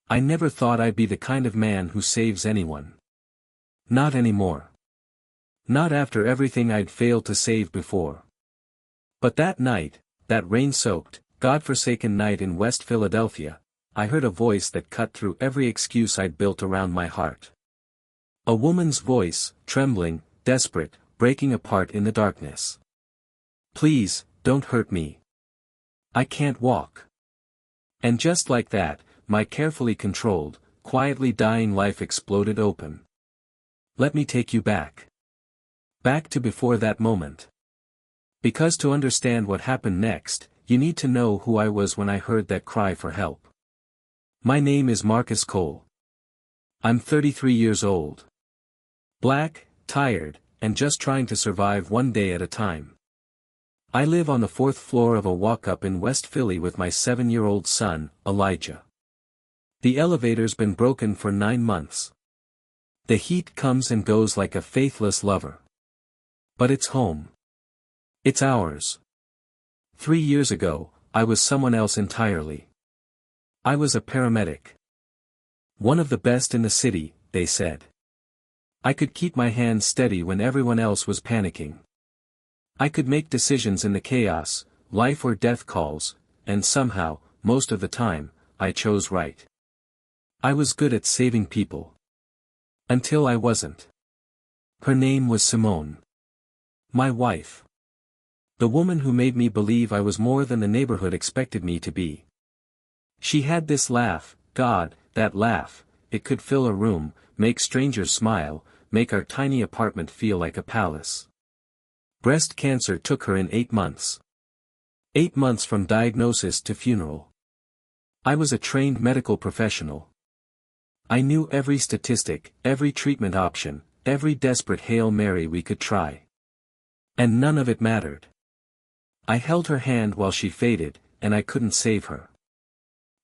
I never thought I'd be the kind of man who saves anyone. Not anymore. Not after everything I'd failed to save before. But that night, that rain-soaked, God-forsaken night in West Philadelphia, I heard a voice that cut through every excuse I'd built around my heart. A woman's voice, trembling, desperate, breaking apart in the darkness. Please, don't hurt me. I can't walk. And just like that, my carefully controlled, quietly dying life exploded open. Let me take you back. Back to before that moment. Because to understand what happened next, you need to know who I was when I heard that cry for help. My name is Marcus Cole. I'm 33 years old. Black, tired, and just trying to survive one day at a time. I live on the 4th floor of a walk-up in West Philly with my 7-year-old son, Elijah. The elevator's been broken for 9 months. The heat comes and goes like a faithless lover. But it's home. It's ours. 3 years ago, I was someone else entirely. I was a paramedic. One of the best in the city, they said. I could keep my hands steady when everyone else was panicking. I could make decisions in the chaos, life or death calls, and somehow, most of the time, I chose right. I was good at saving people. Until I wasn't. Her name was Simone. My wife. The woman who made me believe I was more than the neighborhood expected me to be. She had this laugh, God, that laugh, it could fill a room, make strangers smile, make our tiny apartment feel like a palace. Breast cancer took her in 8 months. 8 months from diagnosis to funeral. I was a trained medical professional. I knew every statistic, every treatment option, every desperate Hail Mary we could try. And none of it mattered. I held her hand while she faded, and I couldn't save her.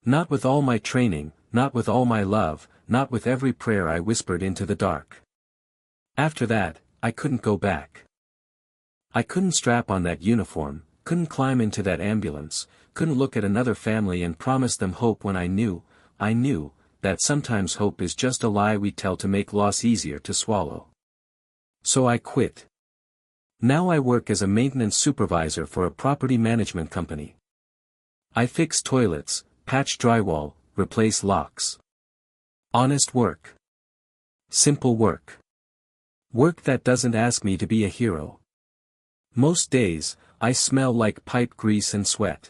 Not with all my training, not with all my love, not with every prayer I whispered into the dark. After that, I couldn't go back. I couldn't strap on that uniform, couldn't climb into that ambulance, couldn't look at another family and promise them hope when I knew, that sometimes hope is just a lie we tell to make loss easier to swallow. So I quit. Now I work as a maintenance supervisor for a property management company. I fix toilets, patch drywall, replace locks. Honest work. Simple work. Work that doesn't ask me to be a hero. Most days, I smell like pipe grease and sweat.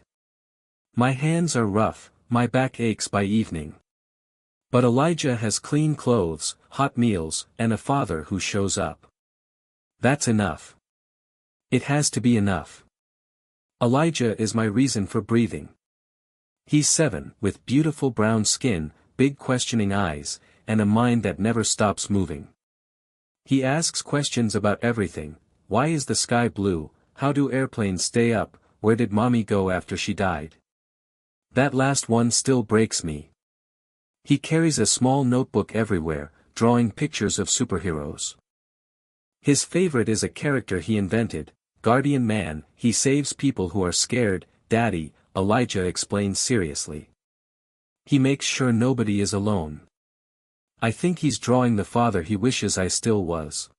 My hands are rough, my back aches by evening. But Elijah has clean clothes, hot meals, and a father who shows up. That's enough. It has to be enough. Elijah is my reason for breathing. He's 7, with beautiful brown skin, big questioning eyes, and a mind that never stops moving. He asks questions about everything: why is the sky blue, how do airplanes stay up, where did mommy go after she died? That last one still breaks me. He carries a small notebook everywhere, drawing pictures of superheroes. His favorite is a character he invented, Guardian Man. He saves people who are scared. Daddy, Elijah explains seriously. He makes sure nobody is alone. I think he's drawing the father he wishes I still was.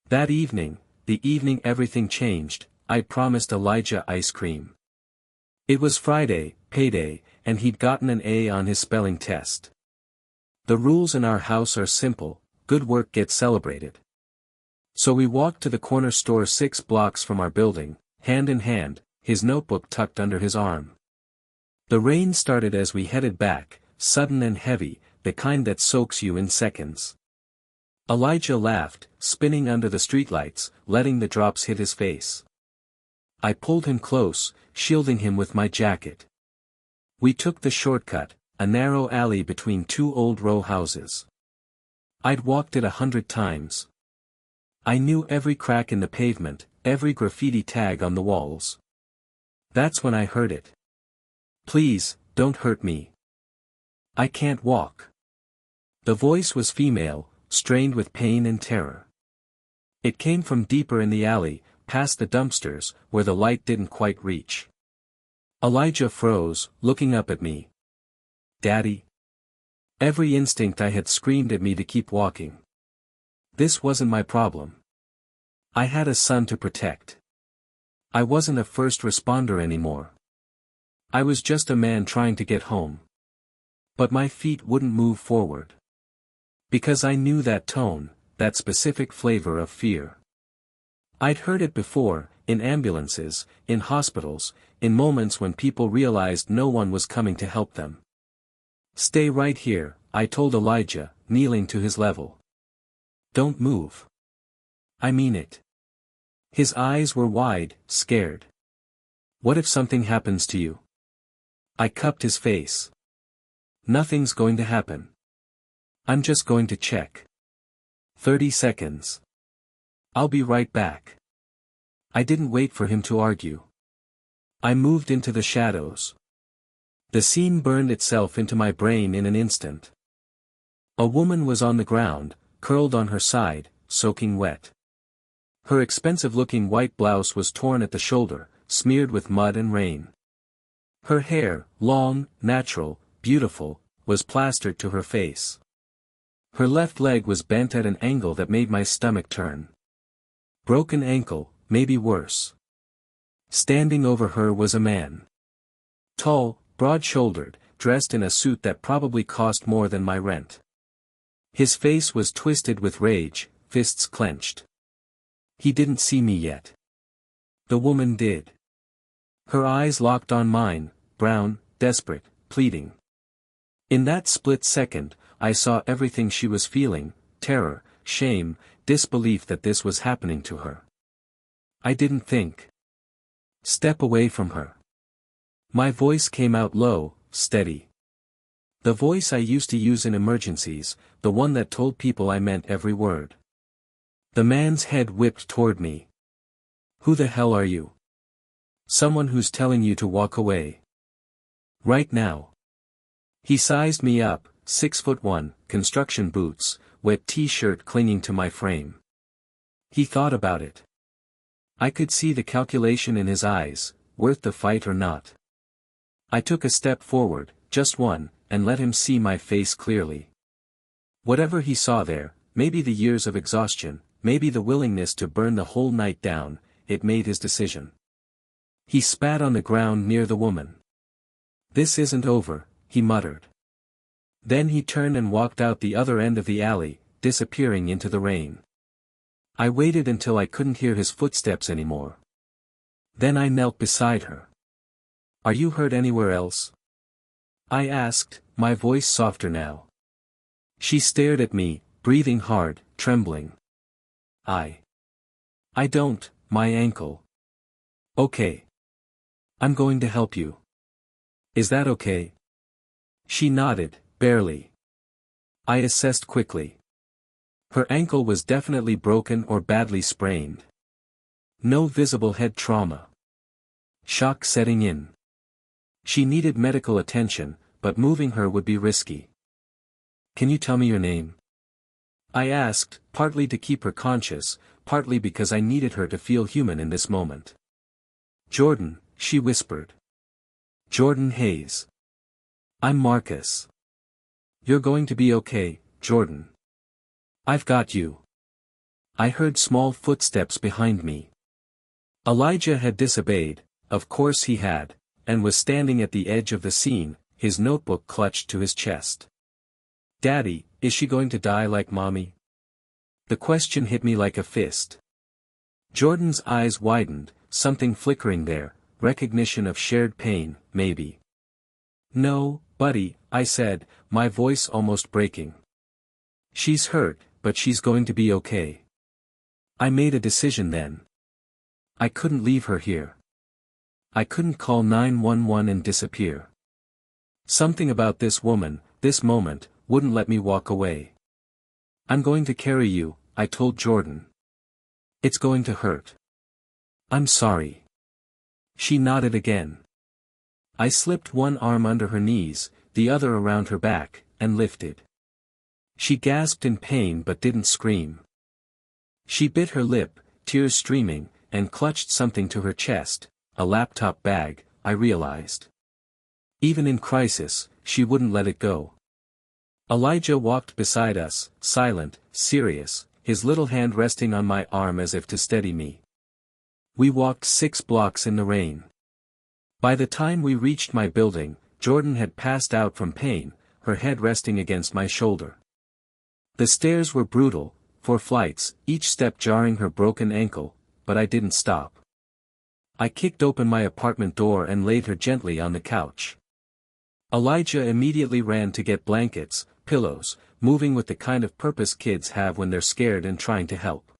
That evening, the evening everything changed, I promised Elijah ice cream. It was Friday, payday, and he'd gotten an A on his spelling test. The rules in our house are simple: good work gets celebrated. So we walked to the corner store 6 blocks from our building, hand in hand, his notebook tucked under his arm. The rain started as we headed back, sudden and heavy, the kind that soaks you in seconds. Elijah laughed, spinning under the streetlights, letting the drops hit his face. I pulled him close, shielding him with my jacket. We took the shortcut, a narrow alley between 2 old row houses. I'd walked it 100 times. I knew every crack in the pavement, every graffiti tag on the walls. That's when I heard it. Please, don't hurt me. I can't walk. The voice was female, strained with pain and terror. It came from deeper in the alley, past the dumpsters, where the light didn't quite reach. Elijah froze, looking up at me. Daddy? Every instinct I had screamed at me to keep walking. This wasn't my problem. I had a son to protect. I wasn't a first responder anymore. I was just a man trying to get home. But my feet wouldn't move forward. Because I knew that tone, that specific flavor of fear. I'd heard it before, in ambulances, in hospitals, in moments when people realized no one was coming to help them. Stay right here, I told Elijah, kneeling to his level. Don't move. I mean it. His eyes were wide, scared. What if something happens to you? I cupped his face. Nothing's going to happen. I'm just going to check. 30 seconds. I'll be right back. I didn't wait for him to argue. I moved into the shadows. The scene burned itself into my brain in an instant. A woman was on the ground, curled on her side, soaking wet. Her expensive-looking white blouse was torn at the shoulder, smeared with mud and rain. Her hair, long, natural, beautiful, was plastered to her face. Her left leg was bent at an angle that made my stomach turn. Broken ankle, maybe worse. Standing over her was a man. Tall, broad-shouldered, dressed in a suit that probably cost more than my rent. His face was twisted with rage, fists clenched. He didn't see me yet. The woman did. Her eyes locked on mine, brown, desperate, pleading. In that split second, I saw everything she was feeling, terror, shame, disbelief that this was happening to her. I didn't think. Step away from her. My voice came out low, steady. The voice I used to use in emergencies, the one that told people I meant every word. The man's head whipped toward me. Who the hell are you? Someone who's telling you to walk away. Right now. He sized me up, 6'1", construction boots, wet t-shirt clinging to my frame. He thought about it. I could see the calculation in his eyes, worth the fight or not. I took a step forward, just one, and let him see my face clearly. Whatever he saw there, maybe the years of exhaustion, maybe the willingness to burn the whole night down, it made his decision. He spat on the ground near the woman. This isn't over, he muttered. Then he turned and walked out the other end of the alley, disappearing into the rain. I waited until I couldn't hear his footsteps anymore. Then I knelt beside her. Are you hurt anywhere else? I asked, my voice softer now. She stared at me, breathing hard, trembling. I don't, my ankle. Okay. I'm going to help you. Is that okay? She nodded, barely. I assessed quickly. Her ankle was definitely broken or badly sprained. No visible head trauma. Shock setting in. She needed medical attention, but moving her would be risky. Can you tell me your name? I asked, partly to keep her conscious, partly because I needed her to feel human in this moment. Jordan, she whispered. Jordan Hayes. I'm Marcus. You're going to be okay, Jordan. I've got you. I heard small footsteps behind me. Elijah had disobeyed, of course he had, and was standing at the edge of the scene, his notebook clutched to his chest. Daddy, is she going to die like Mommy? The question hit me like a fist. Jordan's eyes widened, something flickering there, recognition of shared pain, maybe. No, buddy, I said, my voice almost breaking. She's hurt, but she's going to be okay. I made a decision then. I couldn't leave her here. I couldn't call 911 and disappear. Something about this woman, this moment, wouldn't let me walk away. I'm going to carry you, I told Jordan. It's going to hurt. I'm sorry. She nodded again. I slipped one arm under her knees, the other around her back, and lifted. She gasped in pain but didn't scream. She bit her lip, tears streaming, and clutched something to her chest, a laptop bag, I realized. Even in crisis, she wouldn't let it go. Elijah walked beside us, silent, serious, his little hand resting on my arm as if to steady me. We walked 6 blocks in the rain. By the time we reached my building, Jordan had passed out from pain, her head resting against my shoulder. The stairs were brutal, 4 flights, each step jarring her broken ankle, but I didn't stop. I kicked open my apartment door and laid her gently on the couch. Elijah immediately ran to get blankets, pillows, moving with the kind of purpose kids have when they're scared and trying to help.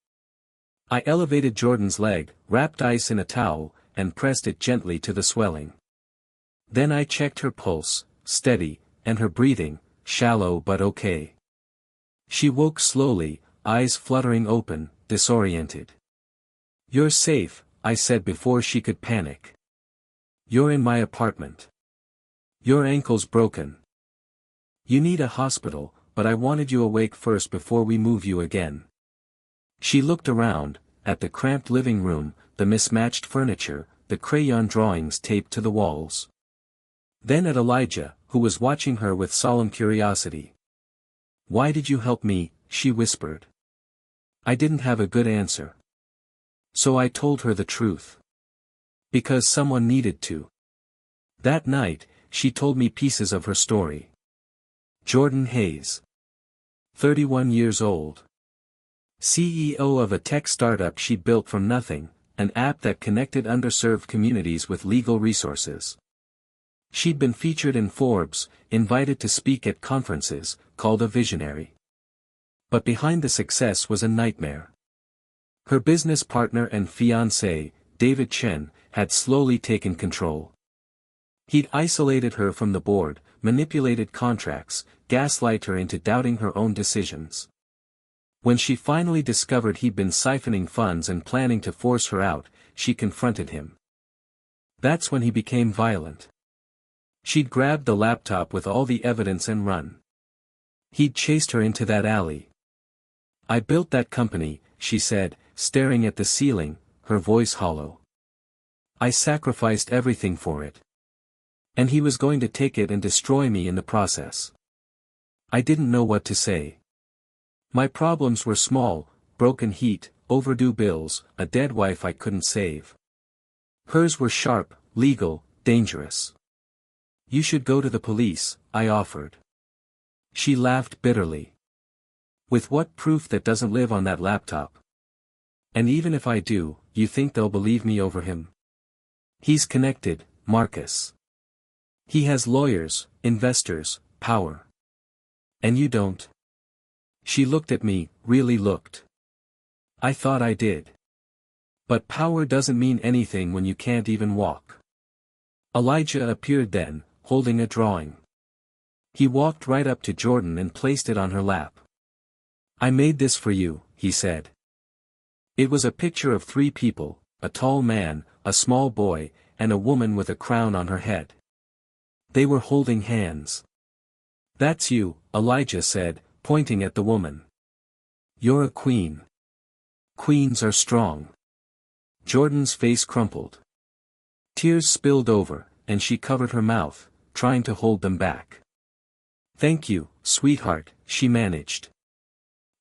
I elevated Jordan's leg, wrapped ice in a towel, and pressed it gently to the swelling. Then I checked her pulse, steady, and her breathing, shallow but okay. She woke slowly, eyes fluttering open, disoriented. "You're safe," I said before she could panic. "You're in my apartment. Your ankle's broken. You need a hospital, but I wanted you awake first before we move you again." She looked around, at the cramped living room, the mismatched furniture, the crayon drawings taped to the walls. Then at Elijah, who was watching her with solemn curiosity. "Why did you help me?" she whispered. I didn't have a good answer. So I told her the truth. Because someone needed to. That night, she told me pieces of her story. Jordan Hayes. 31 years old. CEO of a tech startup she built from nothing, an app that connected underserved communities with legal resources. She'd been featured in Forbes, invited to speak at conferences, called a visionary. But behind the success was a nightmare. Her business partner and fiancé, David Chen, had slowly taken control. He'd isolated her from the board, manipulated contracts, gaslight her into doubting her own decisions. When she finally discovered he'd been siphoning funds and planning to force her out, she confronted him. That's when he became violent. She'd grabbed the laptop with all the evidence and run. He'd chased her into that alley. "I built that company," she said, staring at the ceiling, her voice hollow. "I sacrificed everything for it. And he was going to take it and destroy me in the process." I didn't know what to say. My problems were small: broken heat, overdue bills, a dead wife I couldn't save. Hers were sharp, legal, dangerous. "You should go to the police," I offered. She laughed bitterly. "With what proof that doesn't live on that laptop? And even if I do, you think they'll believe me over him? He's connected, Marcus. He has lawyers, investors, power. And you don't." She looked at me, really looked. I thought I did. But power doesn't mean anything when you can't even walk. Elijah appeared then, holding a drawing. He walked right up to Jordan and placed it on her lap. "I made this for you," he said. It was a picture of 3 people, a tall man, a small boy, and a woman with a crown on her head. They were holding hands. "That's you," Elijah said, pointing at the woman. "You're a queen. Queens are strong." Jordan's face crumpled. Tears spilled over, and she covered her mouth, trying to hold them back. "Thank you, sweetheart," she managed.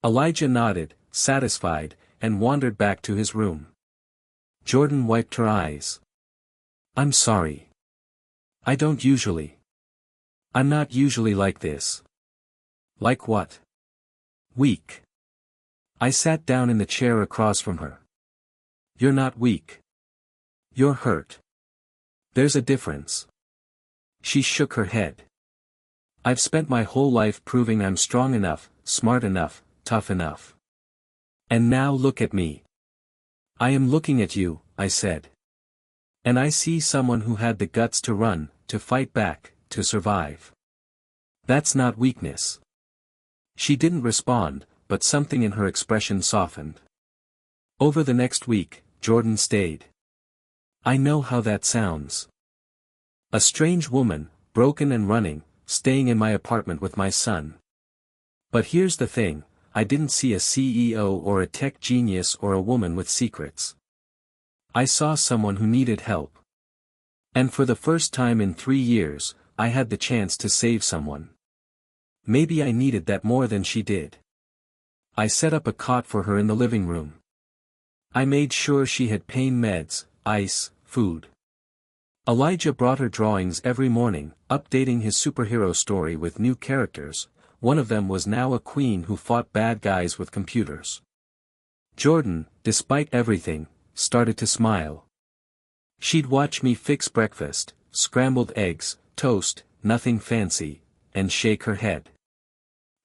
Elijah nodded, satisfied, and wandered back to his room. Jordan wiped her eyes. "I'm sorry. I don't usually. I'm not usually like this." "Like what?" "Weak." I sat down in the chair across from her. "You're not weak. You're hurt. There's a difference." She shook her head. "I've spent my whole life proving I'm strong enough, smart enough, tough enough. And now look at me." "I am looking at you," I said. "And I see someone who had the guts to run, to fight back, to survive. That's not weakness." She didn't respond, but something in her expression softened. Over the next week, Jordan stayed. I know how that sounds. A strange woman, broken and running, staying in my apartment with my son. But here's the thing, I didn't see a CEO or a tech genius or a woman with secrets. I saw someone who needed help. And for the first time in 3 years, I had the chance to save someone. Maybe I needed that more than she did. I set up a cot for her in the living room. I made sure she had pain meds, ice, food. Elijah brought her drawings every morning, updating his superhero story with new characters. One of them was now a queen who fought bad guys with computers. Jordan, despite everything, started to smile. She'd watch me fix breakfast, scrambled eggs, toast, nothing fancy, and shake her head.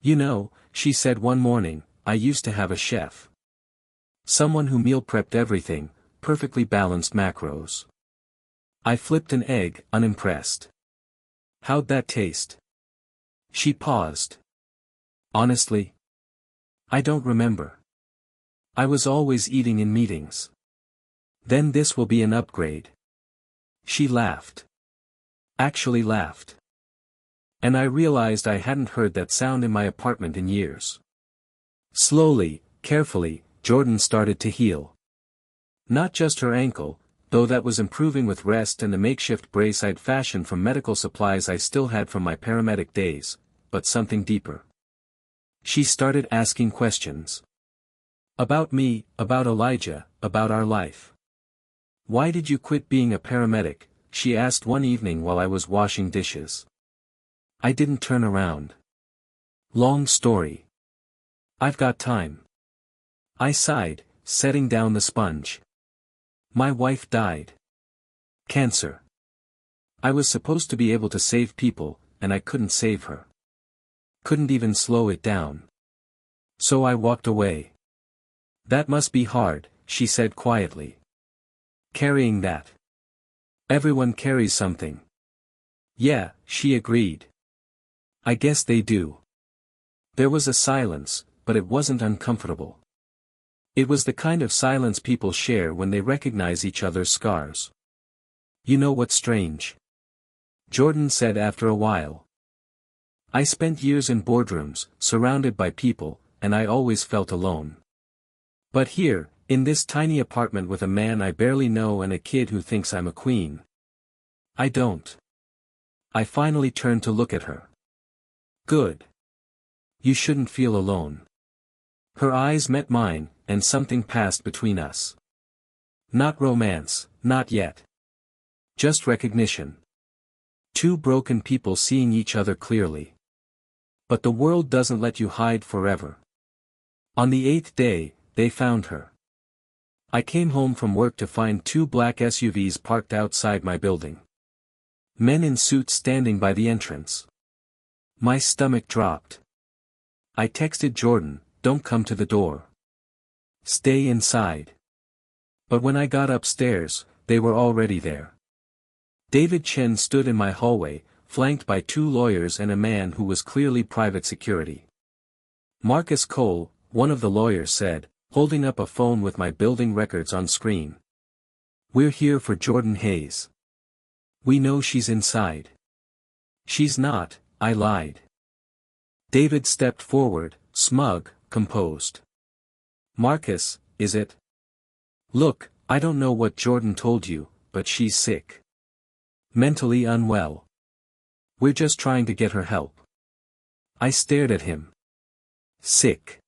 You know, she said one morning, I used to have a chef. Someone who meal prepped everything, perfectly balanced macros. I flipped an egg, unimpressed. How'd that taste? She paused. Honestly? I don't remember. I was always eating in meetings. Then this will be an upgrade. She laughed. Actually laughed. And I realized I hadn't heard that sound in my apartment in years. Slowly, carefully, Jordan started to heal. Not just her ankle, though that was improving with rest and a makeshift brace I'd fashioned from medical supplies I still had from my paramedic days, but something deeper. She started asking questions. About me, about Elijah, about our life. Why did you quit being a paramedic? She asked one evening while I was washing dishes. I didn't turn around. Long story. I've got time. I sighed, setting down the sponge. My wife died. Cancer. I was supposed to be able to save people, and I couldn't save her. Couldn't even slow it down. So I walked away. That must be hard, she said quietly. Carrying that. Everyone carries something. Yeah, she agreed. I guess they do. There was a silence, but it wasn't uncomfortable. It was the kind of silence people share when they recognize each other's scars. You know what's strange? Jordan said after a while. I spent years in boardrooms, surrounded by people, and I always felt alone. But here, in this tiny apartment with a man I barely know and a kid who thinks I'm a queen. I don't. I finally turned to look at her. Good. You shouldn't feel alone. Her eyes met mine, and something passed between us. Not romance, not yet. Just recognition. Two broken people seeing each other clearly. But the world doesn't let you hide forever. On the 8th day, they found her. I came home from work to find two black SUVs parked outside my building. Men in suits standing by the entrance. My stomach dropped. I texted Jordan, don't come to the door. Stay inside. But when I got upstairs, they were already there. David Chen stood in my hallway, flanked by two lawyers and a man who was clearly private security. Marcus Cole, one of the lawyers said, holding up a phone with my building records on screen. We're here for Jordan Hayes. We know she's inside. She's not, I lied. David stepped forward, smug, composed. Marcus, is it? Look, I don't know what Jordan told you, but she's sick. Mentally unwell. We're just trying to get her help. I stared at him. Sick.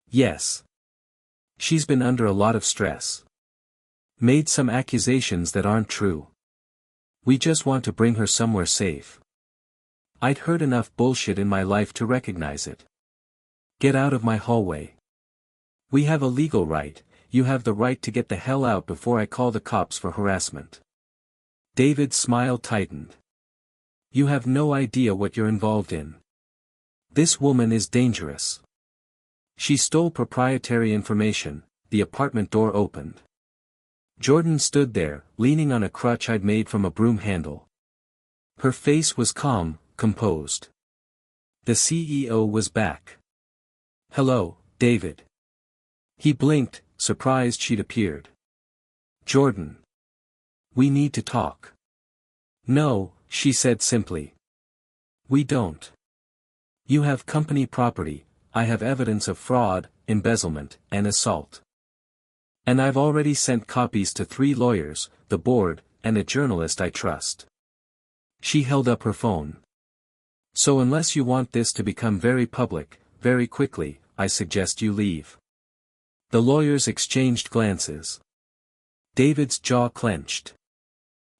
Yes. She's been under a lot of stress. Made some accusations that aren't true. We just want to bring her somewhere safe. I'd heard enough bullshit in my life to recognize it. Get out of my hallway. We have a legal right, you have the right to get the hell out before I call the cops for harassment. David's smile tightened. You have no idea what you're involved in. This woman is dangerous. She stole proprietary information. The apartment door opened. Jordan stood there, leaning on a crutch I'd made from a broom handle. Her face was calm, composed. The CEO was back. Hello, David. He blinked, surprised she'd appeared. Jordan. We need to talk. No, she said simply. We don't. You have company property, I have evidence of fraud, embezzlement, and assault. And I've already sent copies to 3 lawyers, the board, and a journalist I trust. She held up her phone. So unless you want this to become very public, very quickly, I suggest you leave. The lawyers exchanged glances. David's jaw clenched.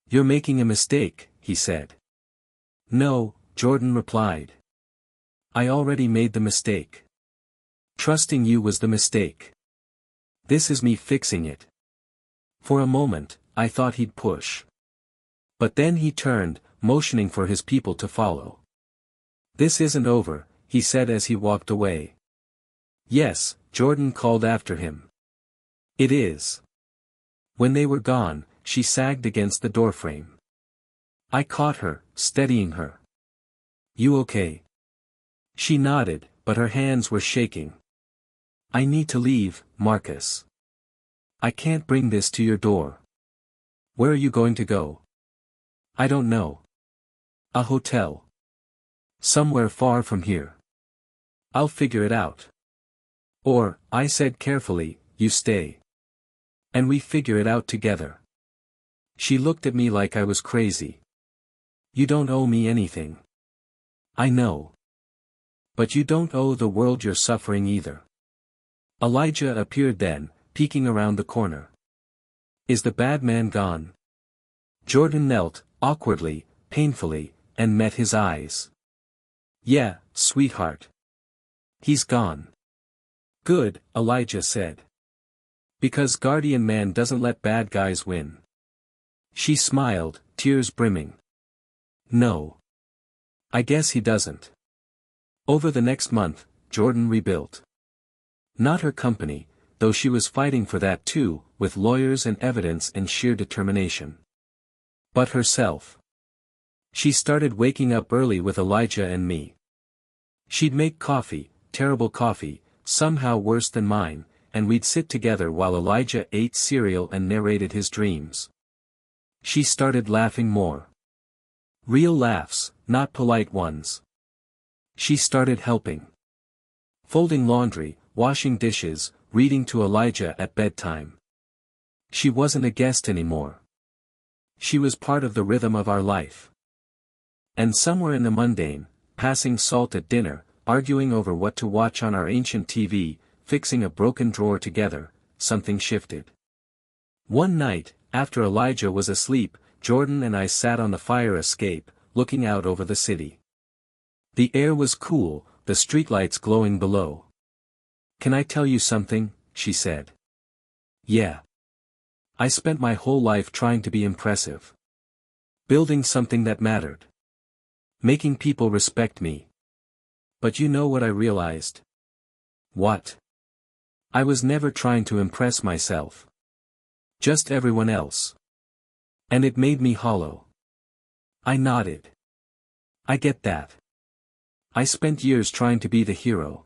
You're making a mistake, he said. No, Jordan replied. I already made the mistake. Trusting you was the mistake. This is me fixing it. For a moment, I thought he'd push. But then he turned, motioning for his people to follow. This isn't over, he said as he walked away. Yes, Jordan called after him. It is. When they were gone, she sagged against the doorframe. I caught her, steadying her. You okay? She nodded, but her hands were shaking. I need to leave, Marcus. I can't bring this to your door. Where are you going to go? I don't know. A hotel. Somewhere far from here. I'll figure it out. Or, I said carefully, you stay. And we figure it out together. She looked at me like I was crazy. You don't owe me anything. I know. But you don't owe the world your suffering either. Elijah appeared then, peeking around the corner. Is the bad man gone? Jordan knelt, awkwardly, painfully, and met his eyes. Yeah, sweetheart. He's gone. Good, Elijah said. Because Guardian Man doesn't let bad guys win. She smiled, tears brimming. No. I guess he doesn't. Over the next month, Jordan rebuilt. Not her company, though she was fighting for that too, with lawyers and evidence and sheer determination. But herself. She started waking up early with Elijah and me. She'd make coffee, terrible coffee, somehow worse than mine, and we'd sit together while Elijah ate cereal and narrated his dreams. She started laughing more. Real laughs, not polite ones. She started helping. Folding laundry, washing dishes, reading to Elijah at bedtime. She wasn't a guest anymore. She was part of the rhythm of our life. And somewhere in the mundane, passing salt at dinner, arguing over what to watch on our ancient TV, fixing a broken drawer together, something shifted. One night, after Elijah was asleep, Jordan and I sat on the fire escape, looking out over the city. The air was cool, the streetlights glowing below. Can I tell you something? She said. Yeah. I spent my whole life trying to be impressive. Building something that mattered. Making people respect me. But you know what I realized? What? I was never trying to impress myself. Just everyone else. And it made me hollow. I nodded. I get that. I spent years trying to be the hero.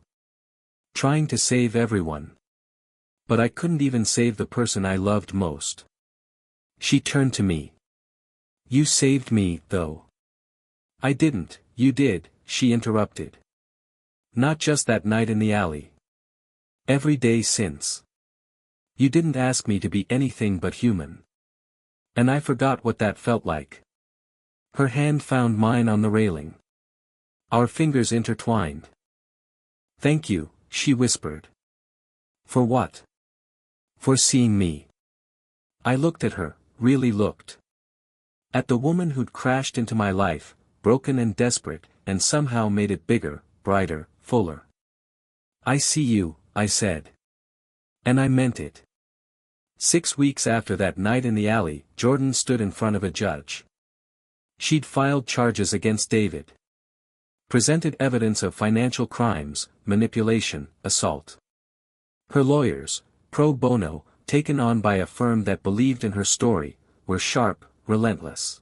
Trying to save everyone. But I couldn't even save the person I loved most. She turned to me. You saved me, though. I didn't, you did, she interrupted. Not just that night in the alley. Every day since. You didn't ask me to be anything but human. And I forgot what that felt like. Her hand found mine on the railing. Our fingers intertwined. Thank you, she whispered. For what? For seeing me. I looked at her, really looked. At the woman who'd crashed into my life, broken and desperate, and somehow made it bigger, brighter, fuller. I see you, I said. And I meant it. 6 weeks after that night in the alley, Jordan stood in front of a judge. She'd filed charges against David. Presented evidence of financial crimes, manipulation, assault. Her lawyers, pro bono, taken on by a firm that believed in her story, were sharp, relentless.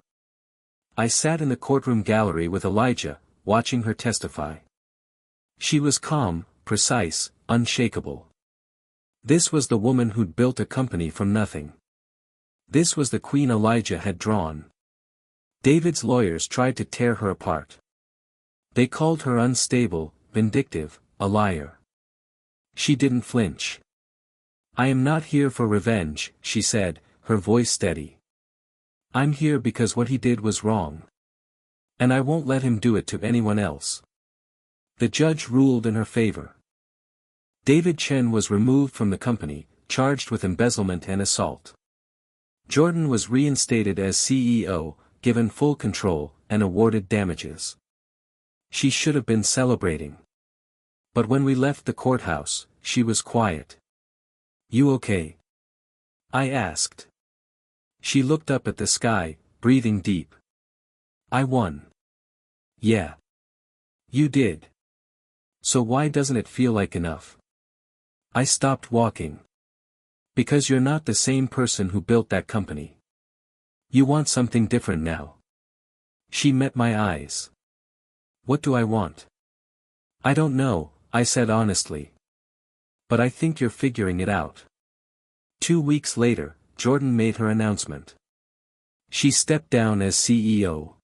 I sat in the courtroom gallery with Elijah, watching her testify. She was calm, precise, unshakable. This was the woman who'd built a company from nothing. This was the queen Elijah had drawn. David's lawyers tried to tear her apart. They called her unstable, vindictive, a liar. She didn't flinch. I am not here for revenge, she said, her voice steady. I'm here because what he did was wrong. And I won't let him do it to anyone else. The judge ruled in her favor. David Chen was removed from the company, charged with embezzlement and assault. Jordan was reinstated as CEO, given full control, and awarded damages. She should have been celebrating. But when we left the courthouse, she was quiet. "You okay?" I asked. She looked up at the sky, breathing deep. "I won." "Yeah. You did. So why doesn't it feel like enough?" I stopped walking. "Because you're not the same person who built that company. You want something different now." She met my eyes. "What do I want?" "I don't know," I said honestly. "But I think you're figuring it out." 2 weeks later, Jordan made her announcement. She stepped down as CEO.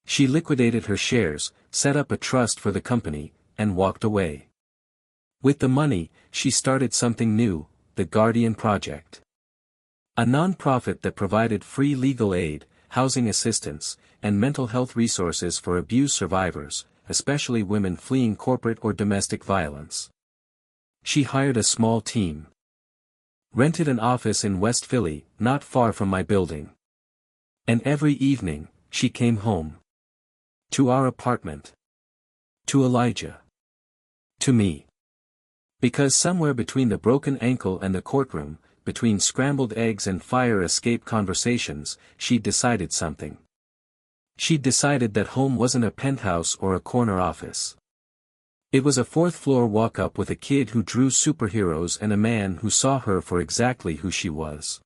She liquidated her shares, set up a trust for the company, and walked away. With the money, she started something new, the Guardian Project. A non-profit that provided free legal aid, housing assistance, and mental health resources for abuse survivors, especially women fleeing corporate or domestic violence. She hired a small team. Rented an office in West Philly, not far from my building. And every evening, she came home. To our apartment. To Elijah. To me. Because somewhere between the broken ankle and the courtroom, between scrambled eggs and fire escape conversations, she'd decided something. She'd decided that home wasn't a penthouse or a corner office. It was a 4th-floor walk-up with a kid who drew superheroes and a man who saw her for exactly who she was.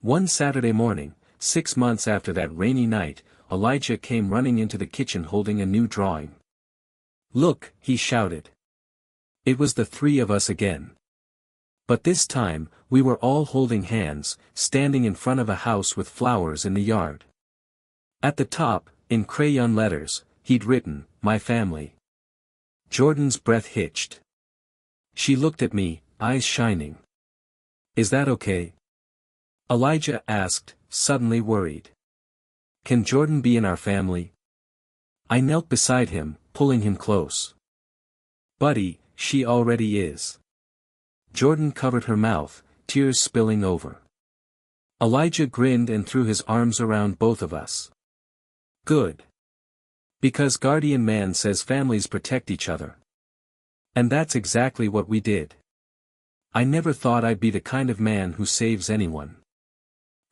One Saturday morning, 6 months after that rainy night, Elijah came running into the kitchen holding a new drawing. "Look," he shouted. It was the 3 of us again. But this time, we were all holding hands, standing in front of a house with flowers in the yard. At the top, in crayon letters, he'd written, "My family." Jordan's breath hitched. She looked at me, eyes shining. "Is that okay?" Elijah asked, suddenly worried. "Can Jordan be in our family?" I knelt beside him, pulling him close. "Buddy, she already is." Jordan covered her mouth, tears spilling over. Elijah grinned and threw his arms around both of us. "Good. Because Guardian Man says families protect each other. And that's exactly what we did. I never thought I'd be the kind of man who saves anyone.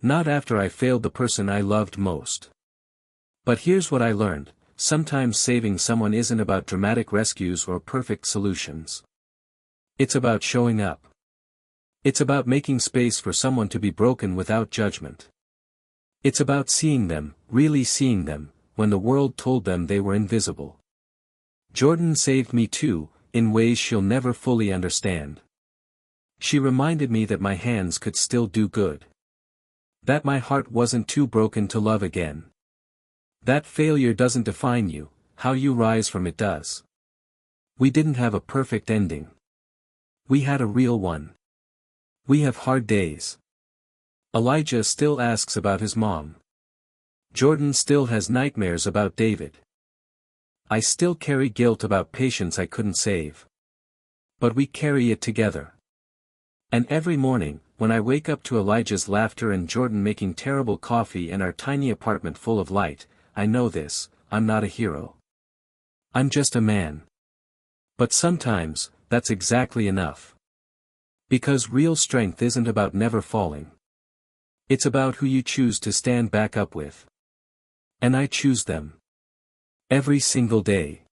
Not after I failed the person I loved most. But here's what I learned, sometimes saving someone isn't about dramatic rescues or perfect solutions. It's about showing up. It's about making space for someone to be broken without judgment. It's about seeing them, really seeing them, when the world told them they were invisible. Jordan saved me too, in ways she'll never fully understand. She reminded me that my hands could still do good. That my heart wasn't too broken to love again. That failure doesn't define you, how you rise from it does. We didn't have a perfect ending. We had a real one. We have hard days. Elijah still asks about his mom. Jordan still has nightmares about David. I still carry guilt about patients I couldn't save. But we carry it together. And every morning, when I wake up to Elijah's laughter and Jordan making terrible coffee and our tiny apartment full of light, I know this, I'm not a hero. I'm just a man. But sometimes, that's exactly enough. Because real strength isn't about never falling. It's about who you choose to stand back up with. And I choose them. Every single day.